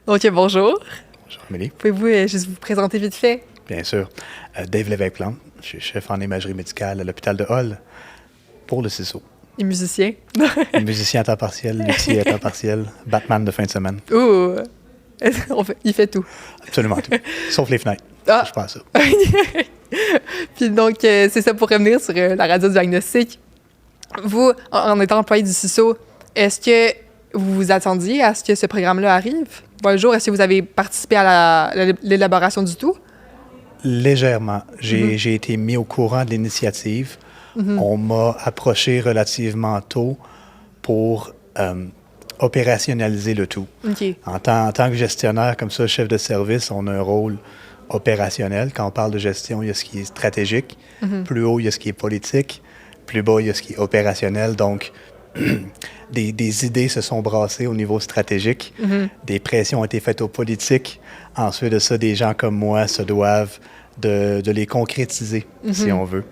Donc, bonjour. Bonjour Amélie. Pouvez-vous juste vous présenter vite fait? Bien sûr. Dave Lévesque-Plante. Je suis chef en imagerie médicale à l'hôpital de Hull pour le CISO. Et musicien? Musicien à temps partiel, luthier à temps partiel, Batman de fin de semaine. Ouh! Il fait tout. Absolument tout. Sauf les fenêtres. Ah! Je pense ça. Puis donc, c'est ça pour revenir sur la radio-diagnostic. Vous, en étant employé du CISO, est-ce que vous vous attendiez à ce que ce programme-là arrive? Bonjour, est-ce que vous avez participé à l'élaboration du tout? Légèrement. J'ai été mis au courant de l'initiative. On m'a approché relativement tôt pour opérationnaliser le tout. OK. En tant que gestionnaire, comme ça, chef de service, on a un rôle opérationnel. Quand on parle de gestion, il y a ce qui est stratégique. Plus haut, il y a ce qui est politique. Plus bas, il y a ce qui est opérationnel. Donc, des idées se sont brassées au niveau stratégique. Des pressions ont été faites aux politiques. Ensuite de ça, des gens comme moi se doivent de les concrétiser, si on veut.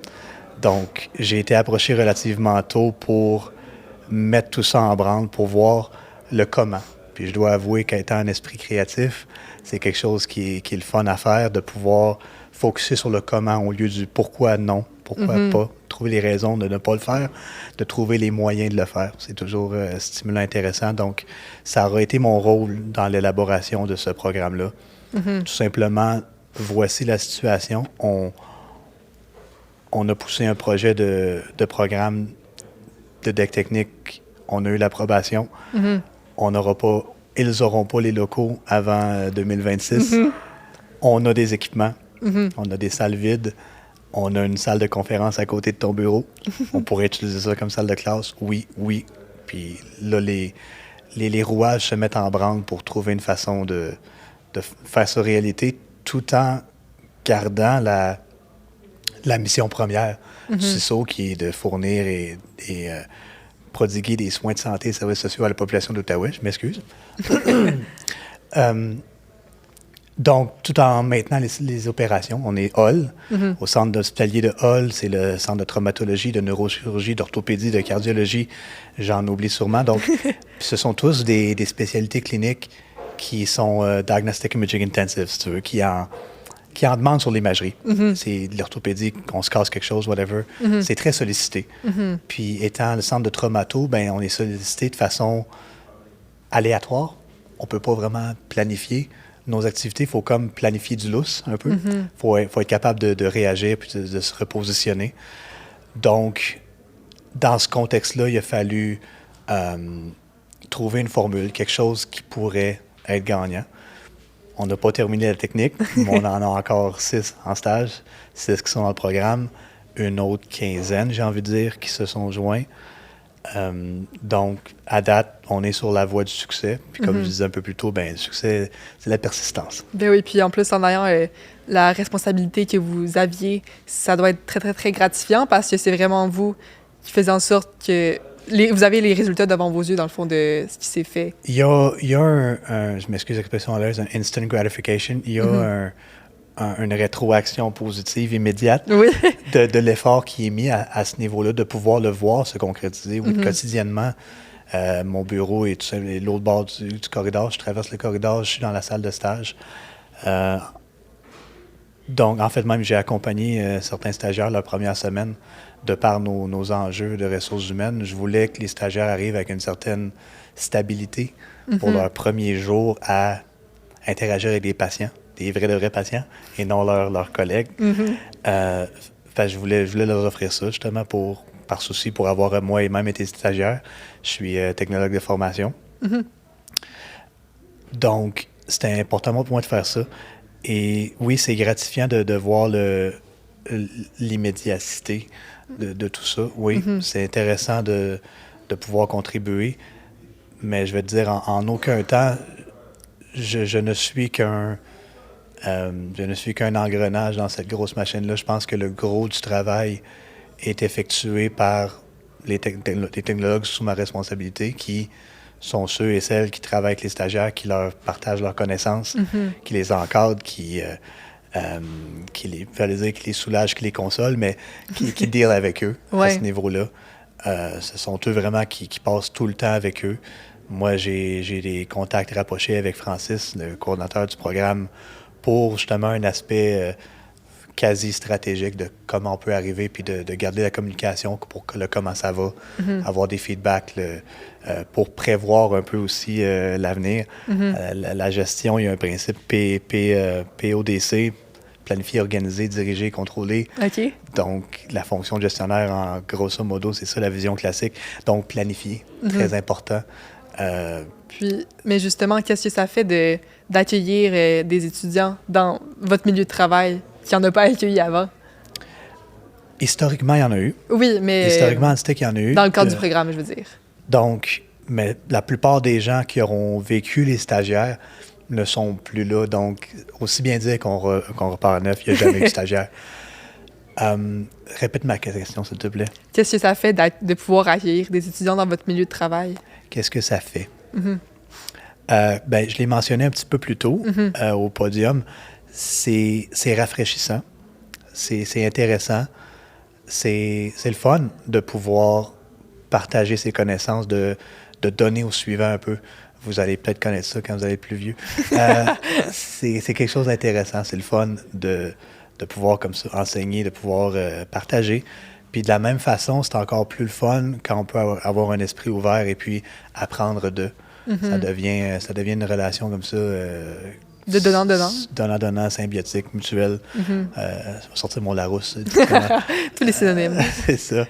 Donc, j'ai été approché relativement tôt pour mettre tout ça en branle, pour voir le comment. Puis je dois avouer qu'étant un esprit créatif, c'est quelque chose qui est le fun à faire, de pouvoir focuser sur le comment au lieu du pourquoi non, pourquoi pas, trouver les raisons de ne pas le faire, de trouver les moyens de le faire. C'est toujours stimulant, intéressant. Donc, ça aura été mon rôle dans l'élaboration de ce programme-là. Tout simplement, voici la situation. On a poussé un projet de programme de deck technique. On a eu l'approbation. On n'aura pas, ils n'auront pas les locaux avant 2026. On a des équipements. On a des salles vides. On a une salle de conférence à côté de ton bureau. On pourrait utiliser ça comme salle de classe. Oui. Puis là, les rouages se mettent en branle pour trouver une façon de faire ça réalité tout en gardant la mission première du CISO, qui est de fournir et prodiguer des soins de santé et services sociaux à la population d'Outaouais. Je m'excuse. Donc, tout en maintenant les opérations, on est Hull, au centre hospitalier de Hull, c'est le centre de traumatologie, de neurochirurgie, d'orthopédie, de cardiologie, j'en oublie sûrement. Donc, ce sont tous des spécialités cliniques qui sont Diagnostic Imaging Intensive, si tu veux, qui en demandent sur l'imagerie. C'est de l'orthopédie, qu'on se casse quelque chose, whatever. C'est très sollicité. Puis, étant le centre de traumato, ben, on est sollicité de façon aléatoire. On ne peut pas vraiment planifier nos activités. Il faut comme planifier du lousse un peu. Faut être capable de réagir puis de se repositionner. Donc, dans ce contexte-là, il a fallu trouver une formule, quelque chose qui pourrait être gagnant. On n'a pas terminé la technique, mais on en a encore 6 en stage, 6 qui sont dans le programme, une autre quinzaine, j'ai envie de dire, qui se sont joints. Donc, à date, on est sur la voie du succès. Puis comme je disais un peu plus tôt, ben, le succès, c'est la persistance. Ben oui, puis en plus, en ayant la responsabilité que vous aviez, ça doit être très, très, très gratifiant parce que c'est vraiment vous qui faites en sorte que vous avez les résultats devant vos yeux, dans le fond, de ce qui s'est fait. Il y a je m'excuse l'expression à l'aise, un instant gratification. Il y a une rétroaction positive immédiate de l'effort qui est mis à ce niveau-là, de pouvoir le voir se concrétiser. Oui, quotidiennement, mon bureau est l'autre bord du corridor. Je traverse le corridor, je suis dans la salle de stage. Donc, en fait, même, j'ai accompagné certains stagiaires la première semaine de par nos enjeux de ressources humaines. Je voulais que les stagiaires arrivent avec une certaine stabilité pour leur premier jour à interagir avec des patients, des vrais de vrais patients, et non leurs collègues. Je voulais leur offrir ça, justement, par souci, pour avoir moi-même été stagiaire. Je suis technologue de formation. Donc, c'était important pour moi de faire ça. Et oui, c'est gratifiant de voir l'immédiacité de tout ça. Oui, c'est intéressant de pouvoir contribuer, mais je vais te dire, en aucun temps, je ne suis qu'un engrenage dans cette grosse machine-là. Je pense que le gros du travail est effectué par les technologues sous ma responsabilité, qui sont ceux et celles qui travaillent avec les stagiaires, qui leur partagent leurs connaissances, qui les encadrent, qui les soulagent, qui les consolent, mais qui deal avec eux à ce niveau-là. Ce sont eux vraiment qui passent tout le temps avec eux. Moi, j'ai des contacts rapprochés avec Francis, le coordonnateur du programme, pour justement un aspect quasi stratégique de comment on peut arriver, puis de garder la communication pour le comment ça va, avoir des feedbacks, pour prévoir un peu aussi l'avenir. La gestion, il y a un principe PODC, planifier, organiser, diriger, contrôler. OK. Donc, la fonction de gestionnaire, en grosso modo, c'est ça la vision classique. Donc, planifier, très important. Mais justement, qu'est-ce que ça fait d'accueillir des étudiants dans votre milieu de travail qui n'en a pas accueilli avant? Historiquement, il y en a eu. Oui, mais Historiquement, c'était qu'il y en a eu. dans le cadre du programme, je veux dire. Donc, mais la plupart des gens qui auront vécu les stagiaires ne sont plus là. Donc, aussi bien dire qu'on repart à neuf, il n'y a jamais eu de stagiaire. Répète ma question, s'il te plaît. Qu'est-ce que ça fait de pouvoir accueillir des étudiants dans votre milieu de travail? Qu'est-ce que ça fait? Je l'ai mentionné un petit peu plus tôt au podium. C'est rafraîchissant. C'est intéressant. C'est le fun de pouvoir partager ses connaissances, de donner au suivant un peu. Vous allez peut-être connaître ça quand vous allez être plus vieux. C'est quelque chose d'intéressant. C'est le fun de pouvoir comme ça enseigner, de pouvoir partager. Puis de la même façon, c'est encore plus le fun quand on peut avoir un esprit ouvert et puis apprendre d'eux. Ça devient une relation comme ça. De donnant-donnant. Donnant-donnant, symbiotique, mutuelle. Je vais sortir mon Larousse. Tous les synonymes. C'est ça.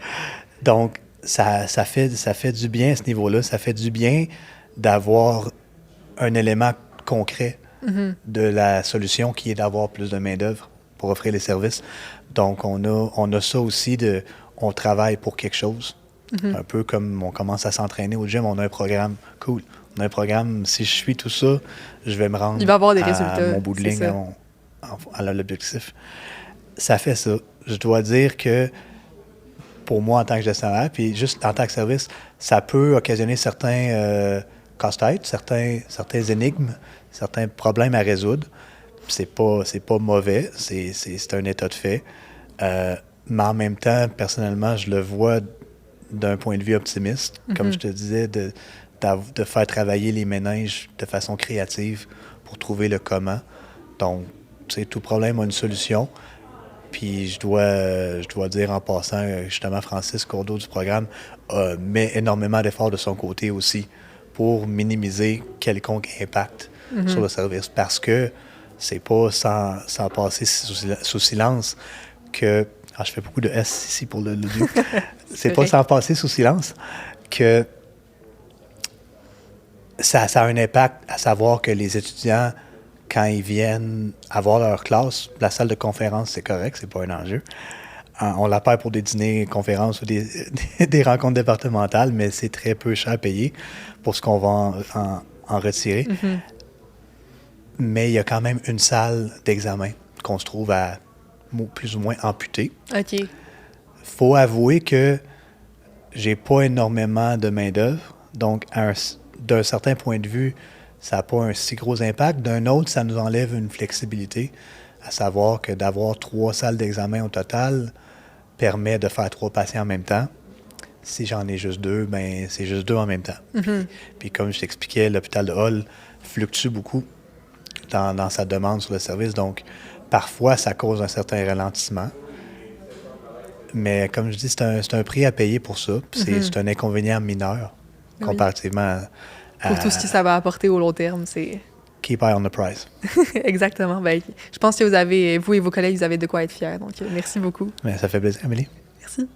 Donc, ça fait du bien à ce niveau-là. Ça fait du bien d'avoir un élément concret de la solution qui est d'avoir plus de main-d'œuvre pour offrir les services. Donc, on a ça aussi on travaille pour quelque chose. Un peu comme on commence à s'entraîner au gym, on a un programme cool. On a un programme, si je suis tout ça, je vais me rendre Il va avoir des résultats, à mon bout de ligne, à l'objectif. Ça fait ça. Je dois dire que pour moi, en tant que gestionnaire, puis juste en tant que service, ça peut occasionner certains casse-têtes, certains énigmes, certains problèmes à résoudre. C'est pas mauvais, c'est un état de fait. Mais en même temps, personnellement, je le vois d'un point de vue optimiste. Comme je te disais, de faire travailler les méninges de façon créative pour trouver le comment. Donc, tout problème a une solution. Puis je dois dire en passant, justement, Francis Courdeau du programme met énormément d'efforts de son côté aussi pour minimiser quelconque impact sur le service. Parce que c'est pas sans passer sous silence que... je fais beaucoup de S ici pour le l'audio. C'est pas sans passer sous silence que ça a un impact, à savoir que les étudiants, quand ils viennent avoir leur classe, la salle de conférence, c'est correct, c'est pas un enjeu. On la perd pour des dîners, conférences ou des rencontres départementales, mais c'est très peu cher à payer pour ce qu'on va en retirer. Mais il y a quand même une salle d'examen qu'on se trouve à plus ou moins amputée. OK. Faut avouer que j'ai pas énormément de main-d'œuvre, donc d'un certain point de vue, ça n'a pas un si gros impact. D'un autre, ça nous enlève une flexibilité, à savoir que d'avoir 3 salles d'examen au total permet de faire 3 patients en même temps. Si j'en ai juste 2, ben c'est juste 2 en même temps. Puis comme je t'expliquais, l'hôpital de Hull fluctue beaucoup dans sa demande sur le service, donc parfois ça cause un certain ralentissement. Mais comme je dis, c'est un prix à payer pour ça. C'est un inconvénient mineur comparativement à... Pour tout ce que ça va apporter au long terme, c'est... Keep eye on the prize. Exactement. Ben, je pense que vous et vos collègues, vous avez de quoi être fiers. Donc, merci beaucoup. Mais ça fait plaisir, Amélie. Merci.